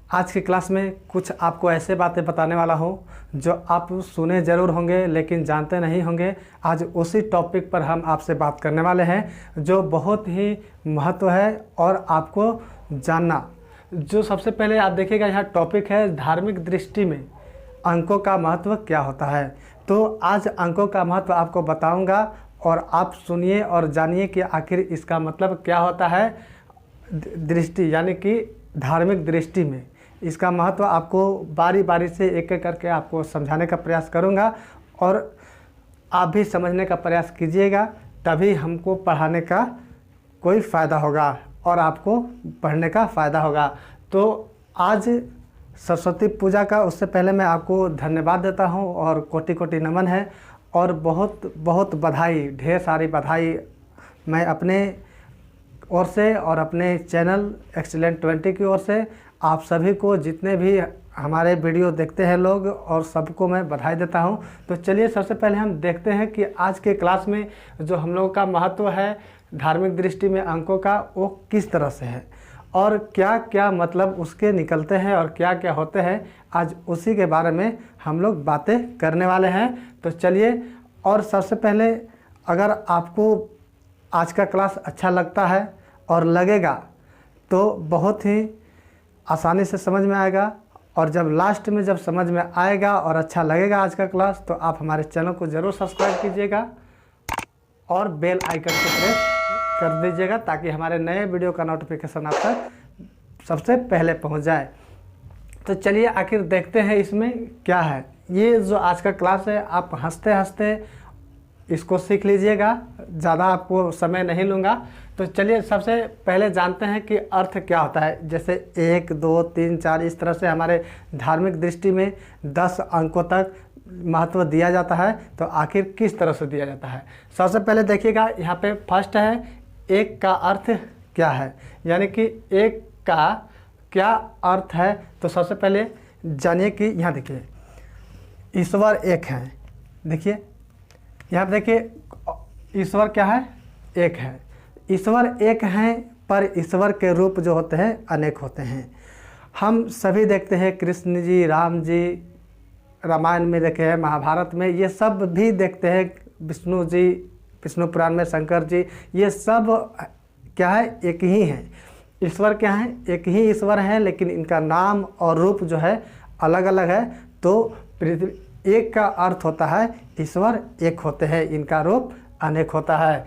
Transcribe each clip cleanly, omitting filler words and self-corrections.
आज की क्लास में कुछ आपको ऐसे बातें बताने वाला हूँ जो आप सुने ज़रूर होंगे लेकिन जानते नहीं होंगे। आज उसी टॉपिक पर हम आपसे बात करने वाले हैं जो बहुत ही महत्व है और आपको जानना। जो सबसे पहले आप देखिएगा, यहाँ टॉपिक है धार्मिक दृष्टि में अंकों का महत्व क्या होता है। तो आज अंकों का महत्व आपको बताऊंगा और आप सुनिए और जानिए कि आखिर इसका मतलब क्या होता है। दृष्टि यानी कि धार्मिक दृष्टि में इसका महत्व आपको बारी बारी से एक एक करके आपको समझाने का प्रयास करूंगा और आप भी समझने का प्रयास कीजिएगा, तभी हमको पढ़ाने का कोई फ़ायदा होगा और आपको पढ़ने का फ़ायदा होगा। तो आज सरस्वती पूजा का उससे पहले मैं आपको धन्यवाद देता हूं और कोटि कोटि नमन है और बहुत बहुत बधाई, ढेर सारी बधाई मैं अपने ओर से और अपने चैनल एक्सीलेंट 20 की ओर से आप सभी को, जितने भी हमारे वीडियो देखते हैं लोग, और सबको मैं बधाई देता हूं। तो चलिए सबसे पहले हम देखते हैं कि आज के क्लास में जो हम लोगों का महत्व है धार्मिक दृष्टि में अंकों का, वो किस तरह से है और क्या क्या मतलब उसके निकलते हैं और क्या क्या होते हैं। आज उसी के बारे में हम लोग बातें करने वाले हैं। तो चलिए, और सबसे पहले अगर आपको आज का क्लास अच्छा लगता है और लगेगा तो बहुत ही आसानी से समझ में आएगा, और जब लास्ट में जब समझ में आएगा और अच्छा लगेगा आज का क्लास, तो आप हमारे चैनल को ज़रूर सब्सक्राइब कीजिएगा और बेल आइकन को प्रेस कर दीजिएगा ताकि हमारे नए वीडियो का नोटिफिकेशन आप तक सबसे पहले पहुंच जाए। तो चलिए आखिर देखते हैं इसमें क्या है। ये जो आज का क्लास है आप हंसते हंसते इसको सीख लीजिएगा, ज़्यादा आपको समय नहीं लूँगा। तो चलिए सबसे पहले जानते हैं कि अर्थ क्या होता है। जैसे 1, 2, 3, 4 इस तरह से हमारे धार्मिक दृष्टि में 10 अंकों तक महत्व दिया जाता है। तो आखिर किस तरह से दिया जाता है, सबसे पहले देखिएगा यहाँ पे फर्स्ट है, एक का अर्थ क्या है, यानी कि एक का क्या अर्थ है। तो सबसे पहले जानिए कि यहाँ देखिए ईश्वर एक है। देखिए यहाँ पे देखिए ईश्वर क्या है, एक है। ईश्वर एक हैं पर ईश्वर के रूप जो होते हैं अनेक होते हैं। हम सभी देखते हैं कृष्ण जी, राम जी, रामायण में देखे हैं, महाभारत में, ये सब भी देखते हैं, विष्णु जी, विष्णु पुराण में शंकर जी, ये सब क्या है, एक ही हैं। ईश्वर क्या है, एक ही ईश्वर हैं, लेकिन इनका नाम और रूप जो है अलग अलग है। तो पृथ्वी एक का अर्थ होता है ईश्वर एक होते हैं, इनका रूप अनेक होता है।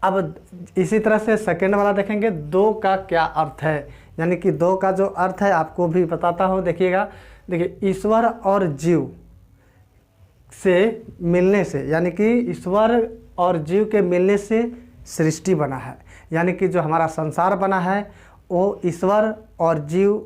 अब इसी तरह से सेकेंड वाला देखेंगे, दो का क्या अर्थ है, यानी कि दो का जो अर्थ है आपको भी बताता हूँ। देखिएगा, देखिए ईश्वर और जीव से मिलने से, यानी कि ईश्वर और जीव के मिलने से सृष्टि बना है, यानी कि जो हमारा संसार बना है वो ईश्वर और जीव,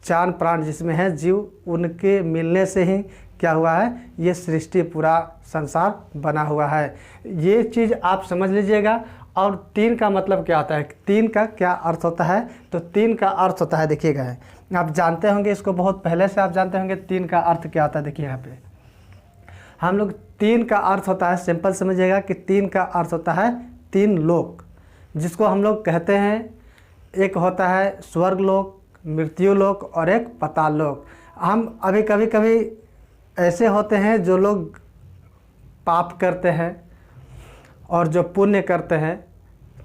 चार प्राण जिसमें है जीव, उनके मिलने से ही क्या हुआ है, ये सृष्टि पूरा संसार बना हुआ है। ये चीज़ आप समझ लीजिएगा। और तीन का मतलब क्या होता है, तीन का क्या अर्थ होता है, तो तीन का अर्थ होता है, देखिएगा आप जानते होंगे इसको, बहुत पहले से आप जानते होंगे तीन का अर्थ क्या होता है। देखिए यहाँ पे हम लोग तीन का अर्थ होता है, सिंपल समझिएगा कि तीन का अर्थ होता है तीन लोक, जिसको हम लोग कहते हैं, एक होता है स्वर्ग लोक, मृत्यु लोक और एक पाताल लोक। हम अभी कभी कभी ऐसे होते हैं जो लोग पाप करते हैं और जो पुण्य करते हैं,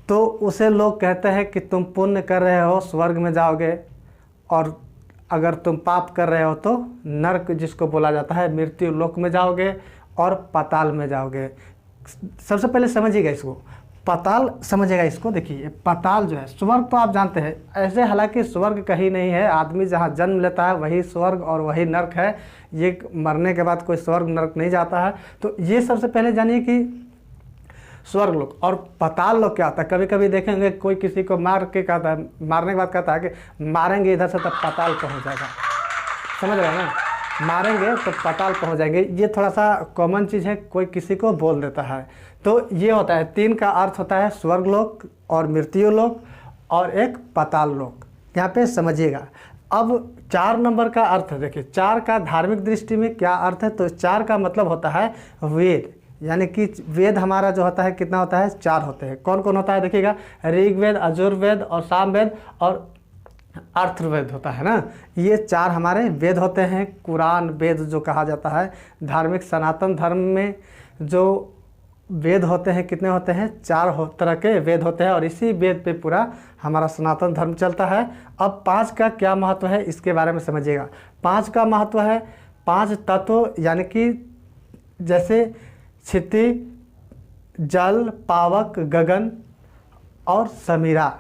तो उसे लोग कहते हैं कि तुम पुण्य कर रहे हो स्वर्ग में जाओगे, और अगर तुम पाप कर रहे हो तो नरक, जिसको बोला जाता है, मृत्यु लोक में जाओगे और पाताल में जाओगे। सबसे पहले समझिएगा इसको, पाताल समझिएगा इसको। देखिए पाताल जो है, स्वर्ग तो आप जानते हैं ऐसे, हालांकि स्वर्ग कहीं नहीं है, आदमी जहाँ जन्म लेता है वही स्वर्ग और वही नरक है, ये मरने के बाद कोई स्वर्ग नरक नहीं जाता है। तो ये सबसे पहले जानिए कि स्वर्ग लोक और पाताल लोक क्या होता है। कभी कभी देखेंगे कोई किसी को मार के कहता है, मारने के बाद कहता है कि मारेंगे इधर से तब पाताल पहुँच जाएगा, समझ रहे हैं ना, मारेंगे तो पाताल पहुंच जाएंगे। ये थोड़ा सा कॉमन चीज़ है, कोई किसी को बोल देता है। तो ये होता है, तीन का अर्थ होता है स्वर्ग लोक और मृत्यु लोक और एक पाताल लोक, यहाँ पे समझिएगा। अब 4 नंबर का अर्थ देखिए, 4 का धार्मिक दृष्टि में क्या अर्थ है, तो 4 का मतलब होता है वेद, यानी कि वेद हमारा जो होता है कितना होता है, 4 होते हैं। कौन कौन होता है देखिएगा, ऋग्वेद, यजुर्वेद और सामवेद और अथर्ववेद होता है ना। ये 4 हमारे वेद होते हैं। कुरान वेद जो कहा जाता है, धार्मिक सनातन धर्म में जो वेद होते हैं कितने होते हैं? 4 तरह के वेद होते हैं और इसी वेद पे पूरा हमारा सनातन धर्म चलता है। अब 5 का क्या महत्व है इसके बारे में समझिएगा। 5 का महत्व है 5 तत्व, यानी कि जैसे क्षिति, जल, पावक, गगन और समीरा।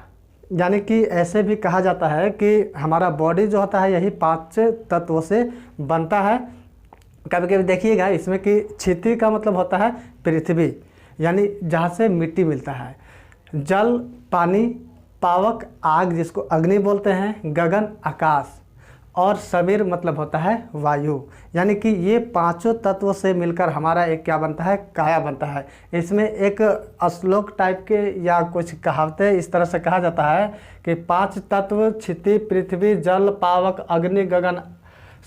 यानी कि ऐसे भी कहा जाता है कि हमारा बॉडी जो होता है यही 5 तत्वों से बनता है। कभी कभी देखिएगा इसमें कि क्षिति का मतलब होता है पृथ्वी, यानी जहाँ से मिट्टी मिलता है। जल पानी, पावक आग जिसको अग्नि बोलते हैं, गगन आकाश, और समीर मतलब होता है वायु। यानी कि ये 5 तत्वों से मिलकर हमारा एक क्या बनता है? काया बनता है। इसमें एक श्लोक टाइप के या कुछ कहावतें इस तरह से कहा जाता है कि 5 तत्व क्षिति, पृथ्वी, जल, पावक, अग्नि, गगन,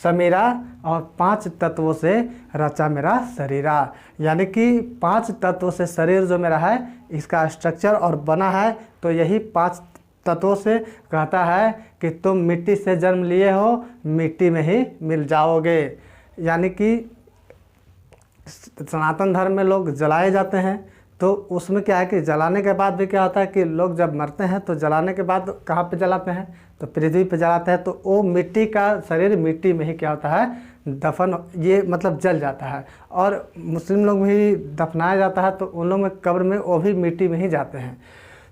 समीरा, और 5 तत्वों से रचा मेरा शरीरा। यानी कि 5 तत्वों से शरीर जो मेरा है इसका स्ट्रक्चर और बना है। तो यही 5 तत्वों से कहता है कि तुम मिट्टी से जन्म लिए हो, मिट्टी में ही मिल जाओगे। यानी कि सनातन धर्म में लोग जलाए जाते हैं, तो उसमें क्या है कि जलाने के बाद भी क्या होता है कि लोग जब मरते हैं तो जलाने के बाद कहाँ पे जलाते हैं? तो पृथ्वी पे जलाते हैं। तो वो मिट्टी का शरीर मिट्टी में ही क्या होता है? दफन, ये मतलब जल जाता है। और मुस्लिम लोग भी दफनाया जाता है तो उन लोग में कब्र में वो भी मिट्टी में ही जाते हैं।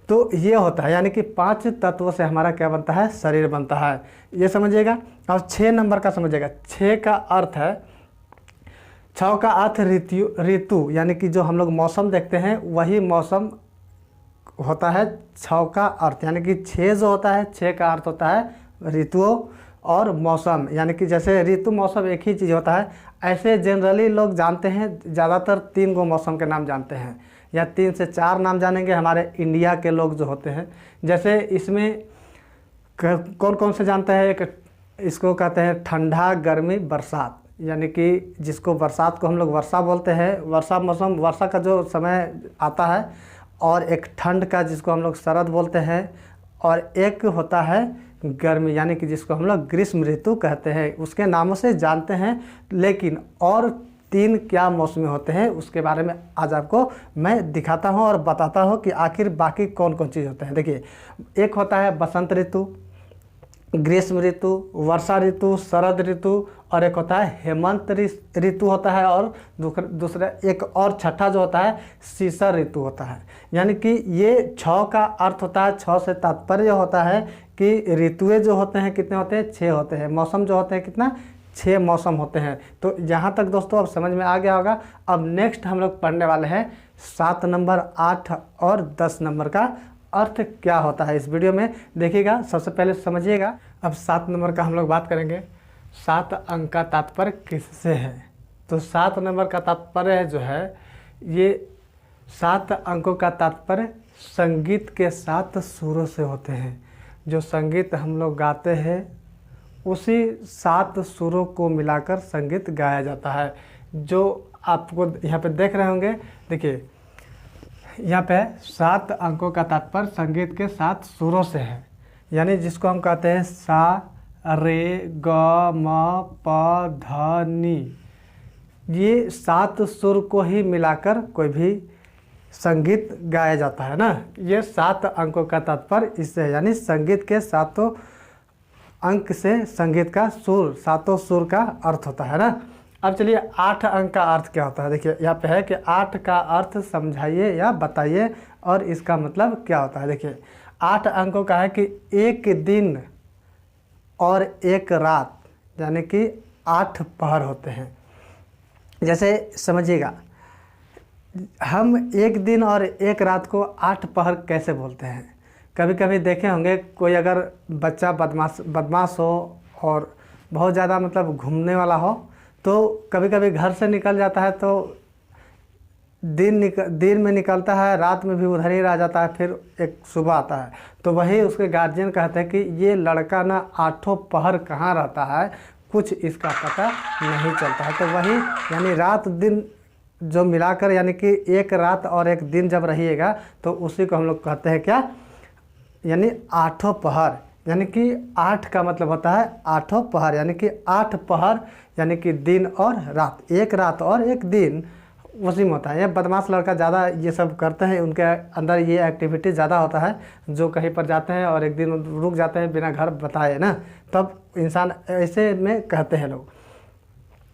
तो ये होता है, यानी कि 5 तत्वों से हमारा क्या बनता है? शरीर बनता है। ये समझिएगा। और 6 नंबर का समझिएगा। 6 का अर्थ है, 6 का अर्थ ऋतु, यानी कि जो हम लोग मौसम देखते हैं वही मौसम होता है 6 का अर्थ। यानी कि 6 जो होता है, 6 का अर्थ होता है ऋतुओं और मौसम। यानी कि जैसे ऋतु मौसम एक ही चीज़ होता है, ऐसे जनरली लोग जानते हैं, ज़्यादातर 3 गो मौसम के नाम जानते हैं या 3 से 4 नाम जानेंगे हमारे इंडिया के लोग जो होते हैं। जैसे इसमें कौन कौन से जानते हैं? एक इसको कहते हैं ठंडा, गर्मी, बरसात। यानी कि जिसको बरसात को हम लोग वर्षा बोलते हैं, वर्षा मौसम, वर्षा का जो समय आता है। और एक ठंड का जिसको हम लोग शरद बोलते हैं। और एक होता है गर्मी, यानी कि जिसको हम लोग ग्रीष्म ऋतु कहते हैं। उसके नामों से जानते हैं, लेकिन और 3 क्या मौसमी होते हैं उसके बारे में आज आपको मैं दिखाता हूं और बताता हूं कि आखिर बाकी कौन कौन चीज़ होते हैं। देखिए, एक होता है बसंत ऋतु, ग्रीष्म ऋतु, वर्षा ऋतु, शरद ऋतु, और एक होता है हेमंत ऋतु होता है, और दूसरा एक और छठा जो होता है शीशिर ऋतु होता है। यानी कि ये 6 का अर्थ होता है, 6 से तात्पर्य होता है कि ऋतुएं जो होते हैं कितने होते हैं? 6 होते हैं। मौसम जो होते हैं कितना? 6 मौसम होते हैं। तो यहाँ तक दोस्तों अब समझ में आ गया होगा। अब नेक्स्ट हम लोग पढ़ने वाले हैं 7 नंबर, 8 और 10 नंबर का अर्थ क्या होता है। इस वीडियो में देखिएगा। सबसे पहले समझिएगा। अब 7 नंबर का हम लोग बात करेंगे। 7 अंक का तात्पर्य किससे है? तो 7 नंबर का तात्पर्य जो है, ये 7 अंकों का तात्पर्य संगीत के 7 सुरों से होते हैं। जो संगीत हम लोग गाते हैं उसी 7 सुरों को मिलाकर संगीत गाया जाता है। जो आपको यहाँ पे देख रहे होंगे, देखिए यहाँ पे 7 अंकों का तात्पर्य संगीत के 7 सुरों से है। यानी जिसको हम कहते हैं सा, रे, ग, म, प, ध, नी। ये 7 सुर को ही मिलाकर कोई भी संगीत गाया जाता है ना। ये 7 अंकों का तात्पर्य इससे है। यानी संगीत के 7 अंक से संगीत का सुर, 7 सुर का अर्थ होता है ना। अब चलिए 8 अंक का अर्थ क्या होता है। देखिए यहाँ पे है कि 8 का अर्थ समझाइए या बताइए और इसका मतलब क्या होता है। देखिए 8 अंकों का है कि एक दिन और एक रात, यानी कि 8 पहर होते हैं। जैसे समझिएगा, हम एक दिन और एक रात को 8 पहर कैसे बोलते हैं। कभी कभी देखे होंगे कोई अगर बच्चा बदमाश हो और बहुत ज़्यादा मतलब घूमने वाला हो, तो कभी कभी घर से निकल जाता है तो दिन में निकलता है, रात में भी उधर ही रह जाता है, फिर एक सुबह आता है। तो वही उसके गार्जियन कहते हैं कि ये लड़का ना 8 पहर कहाँ रहता है, कुछ इसका पता नहीं चलता है। तो वही यानी रात दिन जो मिलाकर, यानी कि एक रात और एक दिन जब रहिएगा तो उसी को हम लोग कहते हैं क्या, यानी 8 पहर। यानी कि 8 का मतलब होता है आठों पहर, यानी कि 8 पहर, यानी कि दिन और रात, एक रात और एक दिन उसी में होता है। ये बदमाश लड़का ज़्यादा ये सब करते हैं, उनके अंदर ये एक्टिविटी ज़्यादा होता है, जो कहीं पर जाते हैं और एक दिन रुक जाते हैं बिना घर बताए ना, तब इंसान ऐसे में कहते हैं लोग।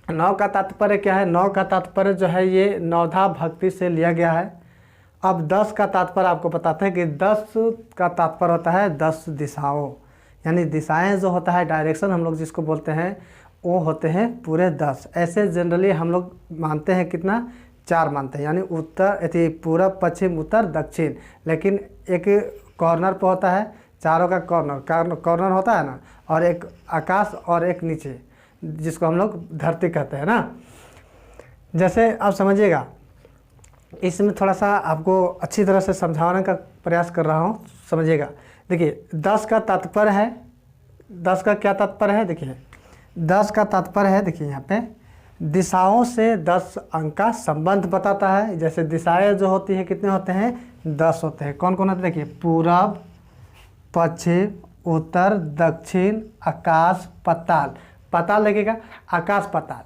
9 का तात्पर्य क्या है? 9 का तात्पर्य जो है ये नवधा भक्ति से लिया गया है। अब 10 का तात्पर्य आपको बताते हैं कि 10 का तात्पर्य होता है 10 दिशाओं, यानी दिशाएं जो होता है, डायरेक्शन हम लोग जिसको बोलते हैं, वो होते हैं पूरे 10। ऐसे जनरली हम लोग मानते हैं कितना? 4 मानते हैं, यानी उत्तर, पूरब, पश्चिम, उत्तर, दक्षिण। लेकिन एक कॉर्नर पे होता है, चारों का कॉर्नर होता है ना, और एक आकाश और एक नीचे, जिसको हम लोग धरती कहते हैं ना। जैसे आप समझिएगा, इसमें थोड़ा सा आपको अच्छी तरह से समझाने का प्रयास कर रहा हूँ, समझिएगा। देखिए 10 का तात्पर्य है, 10 का क्या तात्पर्य है? देखिए 10 का तात्पर्य है, देखिए यहाँ पे दिशाओं से 10 अंक का संबंध बताता है। जैसे दिशाएं जो होती हैं कितने होते हैं? 10 होते हैं। कौन कौन होते हैं? देखिए पूरब, पश्चिम, उत्तर, दक्षिण, आकाश, पाताल। पाताल लगेगा, आकाश पाताल,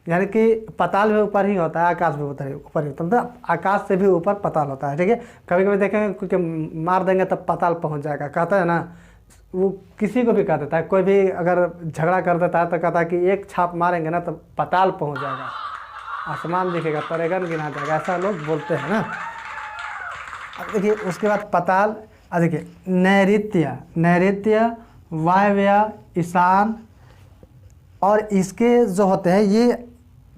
यानी कि पाताल भी ऊपर ही होता है, आकाश भी ऊपर ही होता है, मतलब आकाश से भी ऊपर पाताल होता है। ठीक है, कभी कभी देखेंगे क्योंकि मार देंगे तब पाताल पहुंच जाएगा, कहता है ना, वो किसी को भी कह देता है। कोई भी अगर झगड़ा कर देता है तो कहता है कि एक छाप मारेंगे ना तो पाताल पहुंच जाएगा, आसमान दिखेगा, परेगन गिना जाएगा, ऐसा लोग बोलते हैं ना। अब देखिए उसके बाद पाताल, देखिए नैऋत्य, नैऋत्य, वायव्य, ईशान, और इसके जो होते हैं ये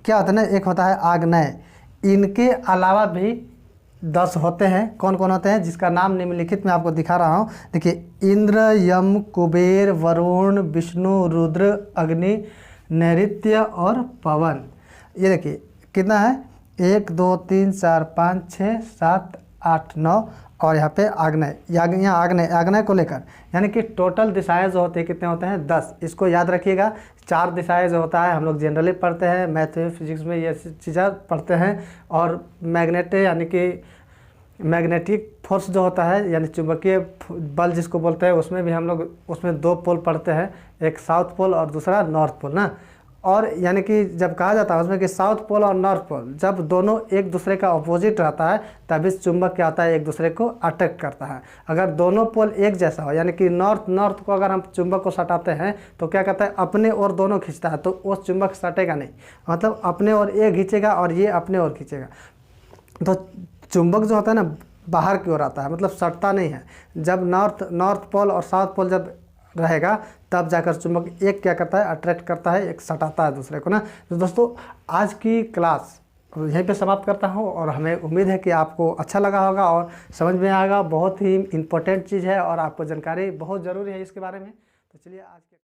क्या होता है ना, एक होता है आग्नेय। इनके अलावा भी 10 होते हैं। कौन कौन होते हैं? जिसका नाम निम्नलिखित में आपको दिखा रहा हूँ। देखिए इंद्र, यम, कुबेर, वरुण, विष्णु, रुद्र, अग्नि, नैऋत्य और पवन। ये देखिए कितना है? 1 2 3 4 5 6 7 8 9, और यहाँ पे आग्नेय, यहाँ आग्नेय को लेकर, यानी कि टोटल दिशाएं जो होती है कितने होते हैं? 10। इसको याद रखिएगा। 4 दिशाएं जो होता है हम लोग जनरली पढ़ते हैं, मैथ फिजिक्स में ये चीज़ें पढ़ते हैं। और मैग्नेट यानी कि मैग्नेटिक फोर्स जो होता है, यानी चुंबकीय बल जिसको बोलते हैं, उसमें भी हम लोग उसमें 2 पोल पढ़ते हैं, एक साउथ पोल और दूसरा नॉर्थ पोल ना। और यानी कि जब कहा जाता है उसमें कि साउथ पोल और नॉर्थ पोल जब दोनों एक दूसरे का अपोजिट रहता है तभी चुंबक क्या होता है? एक दूसरे को अट्रैक्ट करता है। अगर दोनों पोल एक जैसा हो, यानी कि नॉर्थ को अगर हम चुंबक को सटाते हैं तो क्या कहता है? अपने ओर दोनों खींचता है, तो वो चुंबक सटेगा नहीं, मतलब अपने ओर ये खींचेगा और ये अपने ओर खींचेगा। तो चुंबक जो होता है ना बाहर की ओर आता है, मतलब सटता नहीं है। जब नॉर्थ पोल और साउथ पोल जब रहेगा तब जाकर चुंबक एक क्या करता है? अट्रैक्ट करता है, एक सटाता है दूसरे को ना। तो दोस्तों आज की क्लास यहीं पे समाप्त करता हूँ, और हमें उम्मीद है कि आपको अच्छा लगा होगा और समझ में आएगा। बहुत ही इम्पोर्टेंट चीज़ है और आपको जानकारी बहुत ज़रूरी है इसके बारे में। तो चलिए आज के